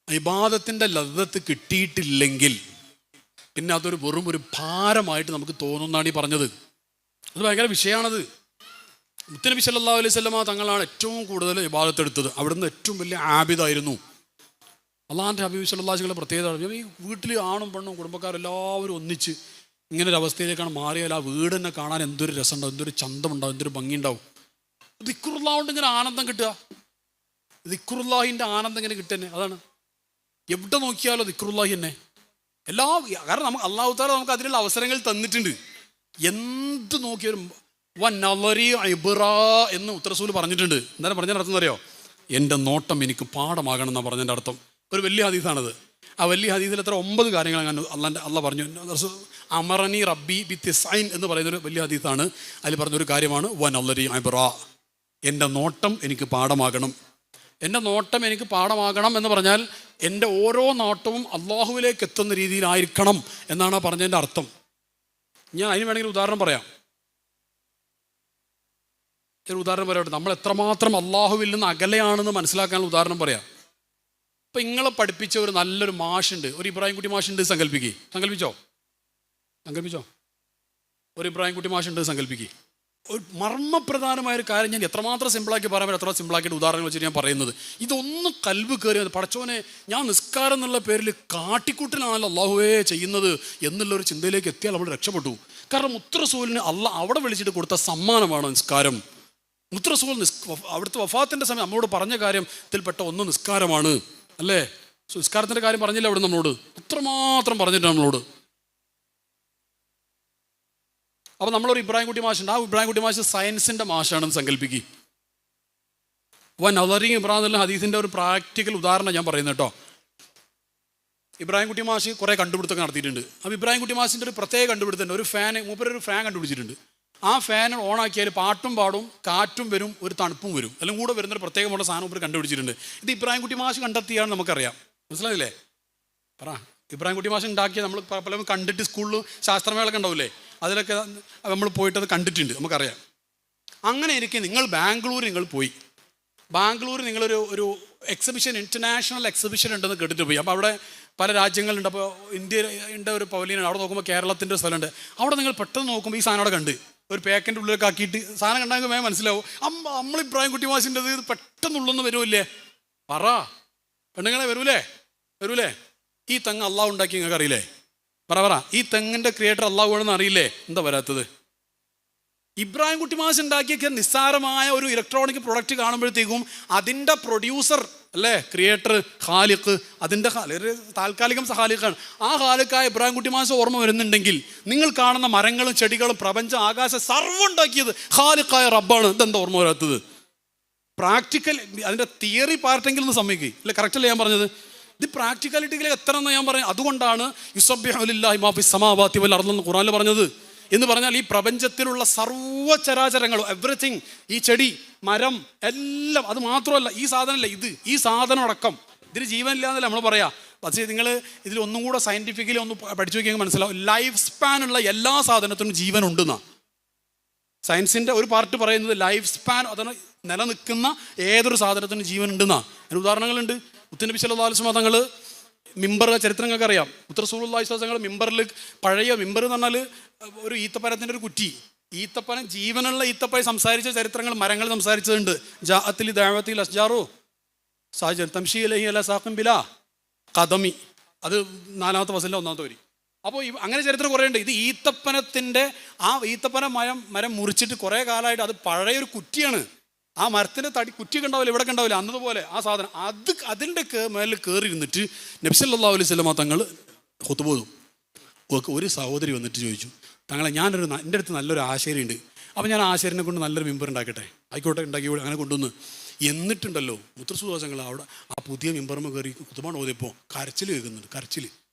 ഇബാദത്തിൻ്റെ ലദ്ദത്ത് കിട്ടിയിട്ടില്ലെങ്കിൽ പിന്നെ അതൊരു വെറും ഒരു ഭാരമായിട്ട് നമുക്ക് തോന്നുന്നതാണ് ഈ പറഞ്ഞത്. അത് ഭയങ്കര വിഷയമാണത്. മുത്തനബി സല്ലല്ലാഹു അലൈഹി വസല്ലമ തങ്ങളാണ് ഏറ്റവും കൂടുതൽ ഇബാദത്ത് എടുത്തത്. അവിടുന്ന് ഏറ്റവും വലിയ ആബിദായിരുന്നു. അള്ളാഹുവിൻ്റെ ഹബീബ് സല്ലല്ലാഹു അലൈഹി വസല്ലം പ്രത്യേകത, ഈ വീട്ടിൽ ആണും പെണ്ണും കുടുംബക്കാരെല്ലാവരും ഒന്നിച്ച് ഇങ്ങനെ ഒരു അവസ്ഥയിലേക്കാണ് മാറിയാൽ ആ വീട് തന്നെ കാണാൻ എന്തൊരു രസമുണ്ടാവും, എന്തൊരു ചന്തമുണ്ടാവും, എന്തൊരു ഭംഗിയുണ്ടാവും. ദിക്റുല്ലാഹ് കൊണ്ട് ഇങ്ങനെ ആനന്ദം കിട്ടുക, ദിക്റുല്ലാഹിൻ്റെ ആനന്ദം ഇങ്ങനെ കിട്ടുന്നെ. അതാണ് എവിടെ നോക്കിയാലോ ദിക്റുല്ലാഹി തന്നെ. കാരണം നമുക്ക് അല്ലാഹു തആല നമുക്ക് അതിനുള്ള അവസരങ്ങൾ തന്നിട്ടുണ്ട്. എന്ത് നോക്കിയാലും വന്നളരി ഇബ്റാ എന്ന് മുത്തറസൂൽ പറഞ്ഞിട്ടുണ്ട്. എന്തായാലും പറഞ്ഞതിൻ്റെ അർത്ഥം അറിയോ? എൻ്റെ നോട്ടം എനിക്ക് പാഠമാകണം എന്നാണ് പറഞ്ഞതിൻ്റെ അർത്ഥം. ഒരു വലിയ ഹദീസാണത്. ആ വലിയ ഹദീസിൽ എത്ര 9 കാര്യങ്ങൾ അങ്ങനെ അള്ളാഹ് പറഞ്ഞു. അമറനി റബ്ബി ബി തിസ്ഐൻ എന്ന് പറയുന്നൊരു വലിയ ഹദീസാണ്. അതിൽ പറഞ്ഞൊരു കാര്യമാണ് വന്നളരി ഇബ്റാ, എൻ്റെ നോട്ടം എനിക്ക് പാഠമാകണം. എൻ്റെ നോട്ടം എനിക്ക് പാഠമാകണം എന്ന് പറഞ്ഞാൽ എൻ്റെ ഓരോ നോട്ടവും അള്ളാഹുവിലേക്ക് എത്തുന്ന രീതിയിലായിരിക്കണം എന്നാണ് പറഞ്ഞതിൻ്റെ അർത്ഥം. ഞാൻ അതിന് വേണമെങ്കിൽ ഉദാഹരണം പറയാം. ഒരു ഉദാഹരണം പറയട്ടെ. നമ്മൾ എത്രമാത്രം അള്ളാഹുവിൽ നിന്ന് അകലെയാണെന്ന് മനസ്സിലാക്കാനുള്ള ഉദാഹരണം പറയാം. ഇപ്പം നിങ്ങളെ പഠിപ്പിച്ച ഒരു നല്ലൊരു മാഷുണ്ട്, ഒരു ഇബ്രാഹിം കുട്ടി മാഷുണ്ട് സങ്കല്പിച്ചോ. ഒരു ഇബ്രാഹിം കുട്ടി മാഷുണ്ട് സങ്കല്പിക്കുക. ഒരു മർമ്മപ്രധാനമായൊരു കാര്യം ഞാൻ എത്രമാത്രം സിമ്പിളാക്കി പറയാൻ പറ്റും, എത്ര സിമ്പിളാക്കിയിട്ട് ഉദാഹരണങ്ങൾ വെച്ചിട്ട് ഞാൻ പറയുന്നത്. ഇതൊന്നും കൽബ് കയറി പടച്ചോനെ ഞാൻ നിസ്കാരം എന്നുള്ള പേരിൽ കാട്ടിക്കൂട്ടലാണല്ലോ അള്ളാഹുവേ ചെയ്യുന്നത് എന്നുള്ളൊരു ചിന്തയിലേക്ക് എത്തിയാൽ അവൾ രക്ഷപ്പെട്ടു. കാരണം മുത്തറസൂലിന് അള്ളാഹ് അവിടെ വിളിച്ചിട്ട് കൊടുത്ത സമ്മാനമാണ് നിസ്കാരം. മുത്തറസൂൽ അവിടുത്തെ വഫാത്തിൻ്റെ സമയം നമ്മളോട് പറഞ്ഞ കാര്യത്തിൽപ്പെട്ട ഒന്ന് നിസ്കാരമാണ്, അല്ലേ? നിസ്കാരത്തിൻ്റെ കാര്യം പറഞ്ഞില്ല അവിടെ നമ്മളോട്, അത്രമാത്രം പറഞ്ഞിട്ട് നമ്മളോട്. അപ്പോൾ നമ്മളൊരു ഇബ്രാഹിം കുട്ടി മാഷുണ്ട്. ആ ഇബ്രാഹിം കുട്ടി മാഷ് സയൻസിൻ്റെ മാഷാണെന്ന് സങ്കല്പിക്കുക. നളരി ഇബ്രാഹിം എന്നുള്ള ഹദീസിൻ്റെ ഒരു പ്രാക്ടിക്കൽ ഉദാഹരണം ഞാൻ പറയുന്നത് കേട്ടോ. ഇബ്രാഹിം കുട്ടി മാഷ് കുറേ കണ്ടുപിടുത്തമൊക്കെ നടത്തിയിട്ടുണ്ട്. അപ്പോൾ ഇബ്രാഹിം കുട്ടി മാഷിൻ്റെ ഒരു പ്രത്യേക കണ്ടുപിടുത്തമുണ്ട്. ഒരു ഫാൻ കണ്ടുപിടിച്ചിട്ടുണ്ട്. ആ ഫാൻ ഓണാക്കിയാൽ പാട്ടും പാടും, കാറ്റും വരും, ഒരു തണുപ്പും വരും, എല്ലാം കൂടെ വരുന്നൊരു പ്രത്യേകമുള്ള സാധനം മൂപ്പർ കണ്ടുപിടിച്ചിട്ടുണ്ട്. ഇത് ഇബ്രാഹിം കുട്ടി മാഷ് കണ്ടെത്തിയാണെന്ന് നമുക്കറിയാം. മനസ്സിലായില്ലേ? പറ. ഇബ്രാഹിം കുട്ടി മാഷ് ഉണ്ടാക്കിയ നമ്മൾ പലരും കണ്ടിട്ട് സ്കൂളിൽ ശാസ്ത്രമേളൊക്കെ ഉണ്ടാവില്ലേ, അതിലൊക്കെ നമ്മൾ പോയിട്ട് അത് കണ്ടിട്ടുണ്ട്, നമുക്കറിയാം. അങ്ങനെ ഇരിക്കെ നിങ്ങൾ പോയി. ബാംഗ്ലൂർ നിങ്ങളൊരു എക്സിബിഷൻ, ഇൻ്റർനാഷണൽ എക്സിബിഷൻ ഉണ്ടെന്ന് കേട്ടിട്ട് പോയി. അപ്പോൾ അവിടെ പല രാജ്യങ്ങളുണ്ട്. അപ്പോൾ ഇന്ത്യയുടെ ഒരു പവലിയനാണ്. അവിടെ നോക്കുമ്പോൾ കേരളത്തിൻ്റെ ഒരു സ്ഥലമുണ്ട്. അവിടെ നിങ്ങൾ പെട്ടെന്ന് നോക്കുമ്പോൾ ഈ സാധനം അവിടെ കണ്ട് ഒരു പാക്കിൻ്റെ ഉള്ളിലൊക്കെ ആക്കിയിട്ട് സാധനം കണ്ടാൽ വേഗം മനസ്സിലാവും നമ്മൾ ഇബ്രാഹിം കുട്ടി മാഷിൻ്റെ ഇത് പെട്ടെന്നുള്ളൊന്നും വരുമില്ലേ? പറ പെണ്ണുങ്ങളെ, വരൂലേ? ഈ തെങ്ങ് അള്ളാഹു ഉണ്ടാക്കി നിങ്ങൾക്ക് അറിയില്ലേ? പറ. ഈ തെങ്ങിൻ്റെ ക്രിയേറ്റർ അള്ളാഹു ആണെന്ന് അറിയില്ലേ? എന്താ വരാത്തത്? ഇബ്രാഹിം കുട്ടി മാഷ് ഉണ്ടാക്കിയ നിസ്സാരമായ ഒരു ഇലക്ട്രോണിക് പ്രൊഡക്റ്റ് കാണുമ്പോഴത്തേക്കും അതിൻ്റെ പ്രൊഡ്യൂസർ, അല്ലേ, ക്രിയേറ്റർ, ഖാലിഖ്, അതിൻ്റെ ഒരു താൽക്കാലികം ഖാലിഖാണ്. ആ ഖാലിഖായ ഇബ്രാഹിം കുട്ടി മാഷ് ഓർമ്മ വരുന്നുണ്ടെങ്കിൽ നിങ്ങൾ കാണുന്ന മരങ്ങളും ചെടികളും പ്രപഞ്ചം ആകാശം സർവ്വം ഉണ്ടാക്കിയത് ഖാലിഖായ റബ്ബാണ്. ഇതെന്താ ഓർമ്മ വരാത്തത്? പ്രാക്ടിക്കൽ അതിൻ്റെ തിയറി പാർട്ടെങ്കിലും ഒന്ന് സമ്മതിക്കുക. അല്ലെ, കറക്റ്റല്ലേ ഞാൻ പറഞ്ഞത്? ഇത് പ്രാക്ടിക്കാലിറ്റിയിലേക്ക് എത്ര എന്ന് ഞാൻ പറയും. അതുകൊണ്ടാണ് യുസബ്ബിഹു ലില്ലാഹി മാ ഫിസ് സമാവാതി വൽ അർദ് എന്ന് ഖുർആനിൽ പറഞ്ഞത്. എന്ന് പറഞ്ഞാൽ ഈ പ്രപഞ്ചത്തിലുള്ള സർവ്വചരാചരങ്ങളും, എവറിത്തിങ്, ഈ ചെടി, മരം, എല്ലാം. അത് മാത്രമല്ല, ഈ സാധനമല്ല, ഈ സാധനം അടക്കം ഇതിന് ജീവനില്ല എന്നല്ല നമ്മൾ പറയാം. പക്ഷേ നിങ്ങൾ ഇതിൽ ഒന്നും കൂടെ സയൻറ്റിഫിക്കലി ഒന്ന് പഠിച്ചു നോക്കിയെങ്കിൽ മനസ്സിലാവും, ലൈഫ് സ്പാനുള്ള എല്ലാ സാധനത്തിനും ജീവൻ ഉണ്ടെന്നാണ് സയൻസിൻ്റെ ഒരു പാർട്ട് പറയുന്നത്. ലൈഫ് സ്പാൻ, അതാണ് നിലനിൽക്കുന്ന ഏതൊരു സാധനത്തിനും ജീവൻ ഉണ്ടെന്നാണ്. അതിന് ഉദാഹരണങ്ങളുണ്ട്. മുത്തുനബി സല്ലല്ലാഹു അലൈഹി വസല്ലം തങ്ങൾ മിമ്പർ ചരിത്രങ്ങൾക്ക് അറിയാം. റസൂലുള്ളാഹി സ്വല്ലല്ലാഹു അലൈഹി വസല്ലം മിമ്പറിൽ, പഴയ മിമ്പർ എന്ന് പറഞ്ഞാൽ ഒരു ഈത്തപ്പനത്തിൻ്റെ ഒരു കുറ്റി, ഈത്തപ്പന, ജീവനുള്ള ഈത്തപ്പന സംസാരിച്ച ചരിത്രങ്ങൾ, മരങ്ങൾ സംസാരിച്ചതുണ്ട്. ജാഅത്തിൽ ദഅവത്തിൽ അസ്ജാറു സാജൻ തംശി ഇലൈഹി അലാ സാഖിൻ ബിലാ ഖദമി, അത് 4-ാമത്തെ ഫസലിൻ്റെ 1-ാമത്തെ വരി. അപ്പോൾ അങ്ങനെ ചരിത്രം കുറേ ഉണ്ട്. ഇത് ഈത്തപ്പനത്തിൻ്റെ ആ ഈത്തപ്പന മരം മുറിച്ചിട്ട് കുറേ കാലമായിട്ട് അത് പഴയൊരു കുറ്റിയാണ്. ആ മരത്തിൻ്റെ തടി കുറ്റിയൊക്കെ ഉണ്ടാവില്ല, ഇവിടെ ഉണ്ടാവില്ല, അന്നതുപോലെ ആ സാധനം അതിൻ്റെ മേലിൽ കയറി ഇരുന്നിട്ട് നബി സല്ലല്ലാഹു അലൈഹി വസല്ലം തങ്ങൾ ഖുതുബ ഓതും. ഒരു സഹോദരി വന്നിട്ട് ചോദിച്ചു, തങ്ങളെ എൻ്റെ അടുത്ത് നല്ലൊരു ആശയമുണ്ട്, അപ്പോൾ ഞാൻ ആശയനെ കൊണ്ട് നല്ലൊരു മിമ്പർ ഉണ്ടാക്കട്ടെ. ആയിക്കോട്ടെ, ഉണ്ടാക്കി അങ്ങനെ കൊണ്ടുവന്ന്. എന്നിട്ടുണ്ടല്ലോ മുത്തറസൂദാസങ്ങൾ അവിടെ ആ പുതിയ മിമ്പർമ കയറി ഖുതുബ ഓതിയപ്പോൾ കരച്ചിൽ കേൾക്കുന്നുണ്ട്, കരച്ചിൽ.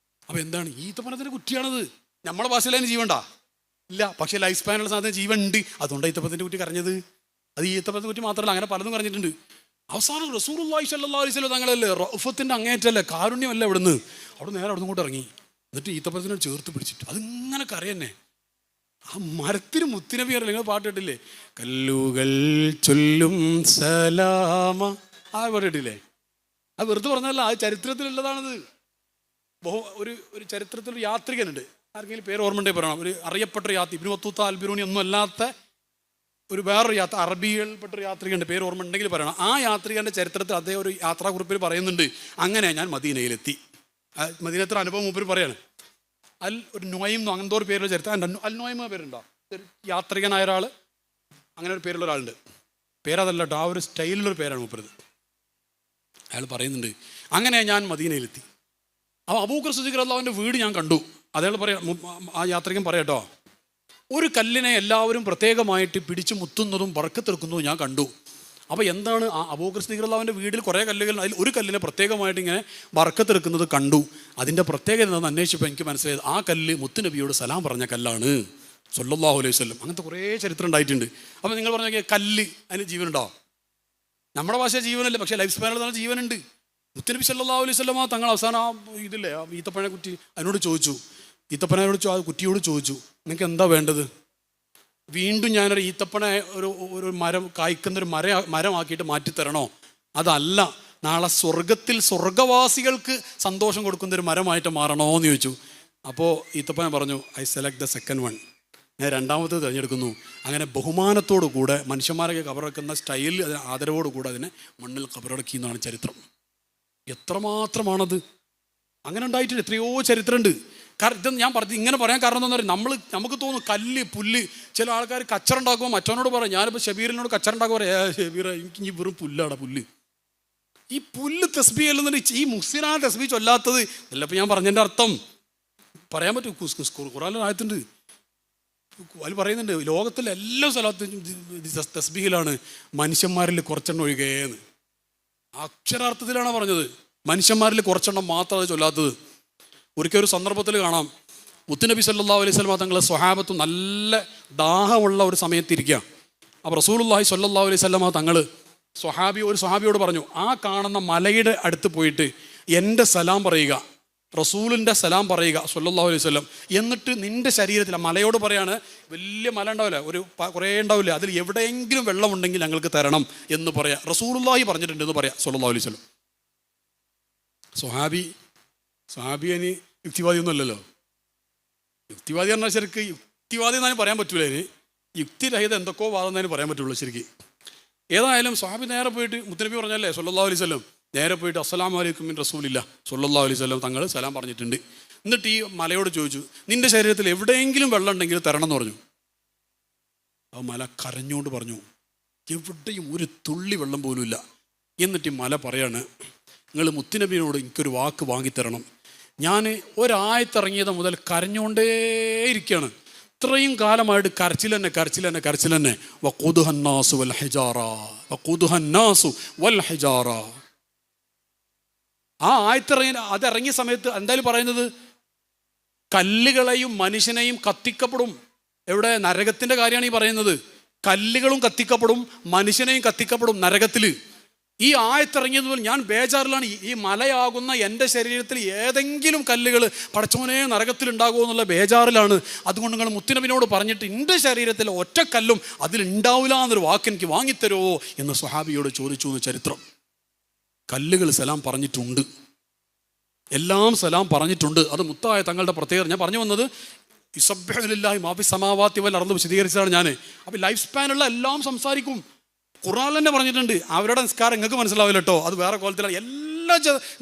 അപ്പോൾ എന്താണ്? ഈത്തപ്പനത്തിൻ്റെ കുറ്റിയാണത്. നമ്മളെ ഭാഷയിൽ അതിന് ജീവണ്ട ഇല്ല, പക്ഷേ ലൈഫ് സ്പാനുള്ള സാധനം ജീവൻ ഉണ്ട്. അതുകൊണ്ടാണ് ഈത്തപ്പനത്തിൻ്റെ കുറ്റി കരഞ്ഞത്. അത് ഈത്തപ്പനത്തെ കുറ്റി മാത്രമല്ല, അങ്ങനെ പലതും കരഞ്ഞിട്ടുണ്ട്. അവസാനം റസൂലുള്ളാഹി സ്വല്ലല്ലാഹു അലൈഹി വസല്ലം തങ്ങളല്ലേ, റഅഫത്തിൻ്റെ അങ്ങേറ്റല്ലേ, കാരുണ്യമല്ല അവിടെ നേരെ അവിടെ കൊണ്ട് ഇറങ്ങി. എന്നിട്ട് ഈത്തപ്പനത്തിനോട് ചേർത്ത് പിടിച്ചിട്ട് അതിങ്ങനെ കരയന്നെ. ആ മരത്തിന് മുത്തുനബി അറിയില്ല, നിങ്ങൾ പാട്ട് കേട്ടില്ലേ? കല്ലുകൾ ചൊല്ലും സലാമ, ആ പാട്ട് കേട്ടില്ലേ? അത് വെറുതെ പറഞ്ഞല്ല, അത് ചരിത്രത്തിലുള്ളതാണത്. ഒരു ചരിത്രത്തിലൊരു യാത്രികനുണ്ട്, ആർക്കെങ്കിലും പേര് ഓർമ്മണ്ടേ പറയണം. ഒരു അറിയപ്പെട്ടൊരു യാത്ര, ഇബ്നു ബത്തൂത്ത അൽബിറൂനി ഒന്നും അല്ലാത്ത ഒരു വേറൊരു യാത്ര, അറബിയിൽപ്പെട്ടൊരു യാത്രികൻ്റെ പേര് ഓർമ്മ ഉണ്ടെങ്കിൽ പറയണം. ആ യാത്രികൻ്റെ ചരിത്രത്തിൽ അദ്ദേഹം ഒരു യാത്രാക്കുറിപ്പിൽ പറയുന്നുണ്ട്, അങ്ങനെ ഞാൻ മദീനയിലെത്തി. മദീനത്തെ അനുഭവം മൂപ്പര് പറയാണ്. ഒരു നൊയ്മ് അങ്ങനത്തെ ഒരു പേരുള്ള ചരിത്രം, അൽ നൊയ്മ പേരുണ്ടോ, ഒരു യാത്രികനായ ഒരാൾ, അങ്ങനെ ഒരു പേരുള്ള ഒരാളുണ്ട്. പേരതല്ല കേട്ടോ, ആ ഒരു സ്റ്റൈലിലൊരു പേരാണ് മൂപ്പരത്. അയാൾ പറയുന്നുണ്ട്, അങ്ങനെ ഞാൻ മദീനയിലെത്തി. അപ്പോൾ അബൂബക്കർ സിദ്ദീഖ് റളിയല്ലാഹുവിൻ്റെ വീട് ഞാൻ കണ്ടു. അതയാൾ ആ യാത്രികൻ പറയട്ടോ, ഒരു കല്ലിനെ എല്ലാവരും പ്രത്യേകമായിട്ട് പിടിച്ച് മുത്തുന്നതും ബർക്കത്തെടുക്കുന്നതും ഞാൻ കണ്ടു. അപ്പോൾ എന്താണ് ആ അബൂബക്കർ സിദ്ദീഖ് റളിയല്ലാഹുവിൻ്റെ വീട്ടിൽ കുറേ കല്ലുകൾ, അതിൽ ഒരു കല്ലിനെ പ്രത്യേകമായിട്ട് ഇങ്ങനെ ബർക്കത്തെടുക്കുന്നത് കണ്ടു. അതിൻ്റെ പ്രത്യേകത എന്താണെന്ന് അന്വേഷിച്ചപ്പോൾ എനിക്ക് മനസ്സിലായത് ആ കല്ല് മുത്തുനബിയോട് സലാം പറഞ്ഞ കല്ലാണ് സ്വല്ലല്ലാഹു അലൈഹി വസല്ലം. അങ്ങനത്തെ കുറേ ചരിത്രം ഉണ്ടായിട്ടുണ്ട്. അപ്പോൾ നിങ്ങൾ പറഞ്ഞ കല്ല് അതിന് ജീവനുണ്ടോ? നമ്മുടെ ഭാഷ ജീവനല്ല, പക്ഷേ ലൈഫ് സ്പാനിൽ ജീവനുണ്ട്. മുത്തുനബി സല്ലല്ലാഹു അലൈഹി വസല്ലം തങ്ങൾ അവസാനം ഇതില്ലേ ഈത്തപ്പഴ കുറ്റി അതിനോട് ചോദിച്ചു, ഈത്തപ്പനോട് ആ കുറ്റിയോട് ചോദിച്ചു, നിങ്ങൾക്ക് എന്താ വേണ്ടത്? വീണ്ടും ഞാനൊരു ഈത്തപ്പന ഒരു മരം കായ്ക്കുന്നൊരു മരമാക്കിയിട്ട് മാറ്റിത്തരണോ? അതല്ല, നാളെ സ്വർഗത്തിൽ സ്വർഗവാസികൾക്ക് സന്തോഷം കൊടുക്കുന്നൊരു മരമായിട്ട് മാറണോ എന്ന് ചോദിച്ചു. അപ്പോൾ ഈത്തപ്പന പറഞ്ഞു, I select the second one, ഞാൻ രണ്ടാമത്തെ തിരഞ്ഞെടുക്കുന്നു. അങ്ങനെ ബഹുമാനത്തോടു കൂടെ മനുഷ്യന്മാരൊക്കെ കബറടക്കുന്ന സ്റ്റൈലിൽ, അതിന് ആദരവോടുകൂടെ അതിനെ മണ്ണിൽ കബറടക്കി എന്നാണ് ചരിത്രം. എത്രമാത്രമാണത് അങ്ങനെ ഉണ്ടായിട്ടുണ്ട്, എത്രയോ ചരിത്രമുണ്ട്. കാരണം ഇത് ഞാൻ ഇങ്ങനെ പറയാൻ കാരണം എന്താ പറയുക, നമുക്ക് തോന്നും കല്ല് പുല്ല്. ചില ആൾക്കാർ കച്ചറ ഉണ്ടാക്കുമ്പോൾ മറ്റവനോട് പറയാം, ഞാനിപ്പോൾ ഷബീറിനോട് കച്ചറ ഉണ്ടാക്കുമ്പോൾ പറയാം, ഷബീർ എനിക്ക് ഈ വെറും പുല്ലാടാ പുല്ല്. ഈ പുല്ല് തസ്ബീഹ് അല്ലെന്നുണ്ട്, ഈ മുഹ്സിനാണ് തസ്ബീഹ് ചൊല്ലാത്തത്. അല്ലപ്പോൾ ഞാൻ പറഞ്ഞതിൻ്റെ അർത്ഥം പറയാൻ പറ്റും. ഖുർആനിൽ ആയത്തുണ്ട്, അതിൽ പറയുന്നുണ്ട്, ലോകത്തിലെ എല്ലാ സ്ഥലത്തും തസ്ബീഹിലാണ്, മനുഷ്യന്മാരിൽ കുറച്ചെണ്ണം ഒഴികേന്ന്. അക്ഷരാർത്ഥത്തിലാണ് പറഞ്ഞത്, മനുഷ്യന്മാരിൽ കുറച്ചെണ്ണം മാത്രം അത് ചൊല്ലാത്തത്. ഒരിക്കൽ ഒരു സന്ദർഭത്തിൽ കാണാം, മുത്തുനബി സല്ലല്ലാഹു അലൈഹി വസല്ലം തങ്ങളെ സ്വഹാബത്തും നല്ല ദാഹമുള്ള ഒരു സമയത്തിരിക്കുക. അപ്പോൾ റസൂലുള്ളാഹി സ്വല്ലല്ലാഹു അലൈഹി വസല്ലം തങ്ങൾ ഒരു സ്വഹാബിയോട് പറഞ്ഞു, ആ കാണുന്ന മലയുടെ അടുത്ത് പോയിട്ട് എൻ്റെ സലാം പറയുക, റസൂലിൻ്റെ സലാം പറയുക സ്വല്ലല്ലാഹു അലൈഹി വസല്ലം. എന്നിട്ട് നിൻ്റെ ശരീരത്തിൽ, മലയോട് പറയാണ്, വലിയ മല ഉണ്ടാവില്ല, ഒരു കുറേ ഉണ്ടാവില്ല, അതിൽ എവിടെയെങ്കിലും വെള്ളമുണ്ടെങ്കിൽ ഞങ്ങൾക്ക് തരണം എന്ന് പറയാം. റസൂലുള്ളാഹി പറഞ്ഞിട്ടുണ്ട് എന്ന് പറയാം സ്വല്ലല്ലാഹു അലൈഹി വസല്ലം. സ്വഹാബി അതിന് യുക്തിവാദിയൊന്നും അല്ലല്ലോ. യുക്തിവാദി പറഞ്ഞാൽ ശരിക്ക് യുക്തിവാദി എന്നാലും പറയാൻ പറ്റൂല, അതിന് യുക്തിരഹിത എന്തൊക്കെയോ വാദം എന്നതിന് പറയാൻ പറ്റുള്ളൂ ശരിക്ക്. ഏതായാലും സ്വഹാബി നേരെ പോയിട്ട്, മുത്തുനബി പറഞ്ഞല്ലേ സ്വല്ലല്ലാഹു അലൈഹി വസല്ലം, നേരെ പോയിട്ട് അസ്സലാമു അലൈക്കും മിൻ റസൂലില്ലാ സ്വല്ലല്ലാഹു അലൈഹി വസല്ലം തങ്ങൾ സലാം പറഞ്ഞിട്ടുണ്ട്. എന്നിട്ട് ഈ മലയോട് ചോദിച്ചു, നിന്റെ ശരീരത്തിൽ എവിടെയെങ്കിലും വെള്ളം ഉണ്ടെങ്കിൽ തരണം എന്ന് പറഞ്ഞു. ആ മല കരഞ്ഞുകൊണ്ട് പറഞ്ഞു, എവിടെയും ഒരു തുള്ളി വെള്ളം പോലും ഇല്ല. എന്നിട്ട് ഈ മല പറയാണ്, നിങ്ങൾ മുത്തുനബിയോട് എനിക്കൊരു വാക്ക് വാങ്ങിത്തരണം. ഞാൻ ഒരായത്തിറങ്ങിയത് മുതൽ കരഞ്ഞുകൊണ്ടേയിരിക്കുകയാണ്, ഇത്രയും കാലമായിട്ട് കരച്ചിൽ തന്നെ. വഖൂദുഹന്നാസു വൽ ഹിജാറ. ആ അതിറങ്ങിയ സമയത്ത് എന്തായാലും പറയുന്നത്, കല്ലുകളെയും മനുഷ്യനെയും കത്തിക്കപ്പെടും. എവിടെ? നരകത്തിൻ്റെ കാര്യമാണ് ഈ പറയുന്നത്. കല്ലുകളും കത്തിക്കപ്പെടും, മനുഷ്യനെയും കത്തിക്കപ്പെടും നരകത്തിൽ. ഈ ആയത്തിറങ്ങിയത് പോലെ ഞാൻ ബേജാറിലാണ്. ഈ മലയാകുന്ന എൻ്റെ ശരീരത്തിൽ ഏതെങ്കിലും കല്ലുകൾ പടച്ചോനെ നരകത്തിലുണ്ടാകുമോ എന്നുള്ള ബേജാറിലാണ്. അതുകൊണ്ട് നിങ്ങൾ മുത്തുനബിനോട് പറഞ്ഞിട്ട് എൻ്റെ ശരീരത്തിൽ ഒറ്റക്കല്ലും അതിലുണ്ടാവില്ല എന്നൊരു വാക്ക് എനിക്ക് വാങ്ങിത്തരുമോ എന്ന് സ്വഹാബിയോട് ചോദിച്ചു എന്ന് ചരിത്രം. കല്ലുകൾ സലാം പറഞ്ഞിട്ടുണ്ട്, എല്ലാം സലാം പറഞ്ഞിട്ടുണ്ട്. അത് മുത്തായ തങ്ങളുടെ പ്രത്യേകത. ഞാൻ പറഞ്ഞു വന്നത് യുസബ്ബിഹു ലില്ലാഹി മാ ഫിസ് സമാവാതി വൽ അർദ് വിശദീകരിച്ചതാണ് ഞാൻ. അപ്പോൾ ലൈഫ് സ്പാനുള്ള എല്ലാം സംസാരിക്കും. ഖുർആൻ തന്നെ പറഞ്ഞിട്ടുണ്ട്, അവരുടെ നിസ്കാരം നിങ്ങൾക്ക് മനസ്സിലാവില്ല കേട്ടോ, അത് വേറെ കോലത്തിലാണ്. എല്ലാ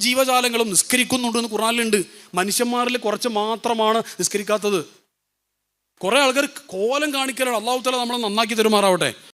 ജീവജാലങ്ങളും നിസ്കരിക്കുന്നുണ്ടെന്ന് ഖുർആനിലുണ്ട്. മനുഷ്യന്മാരിൽ കുറച്ച് മാത്രമാണ് നിസ്കരിക്കാത്തത്. കുറേ ആൾക്കാർ കോലം കാണിക്കലാണ്. അല്ലാഹു തആല നമ്മളെ നന്നാക്കി തരുമാറാവട്ടെ.